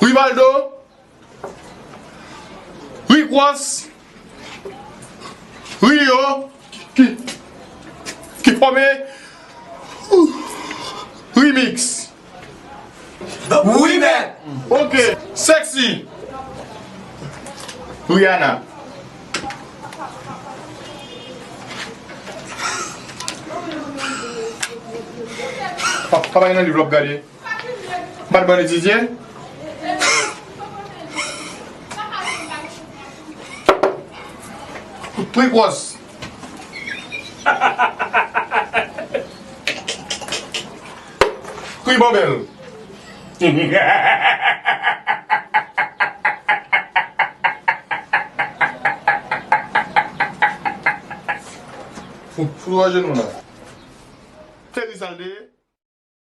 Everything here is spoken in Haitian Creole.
Rivaldo. Riquas. Rio. Qui promet. Remix. Oui, mais. Ok. Sexy. Rihanna. Papa, il y a un livre à regarder. Bad Bunny Didier. Riquas. Ribambel. Faut genou là. Terry Saldé.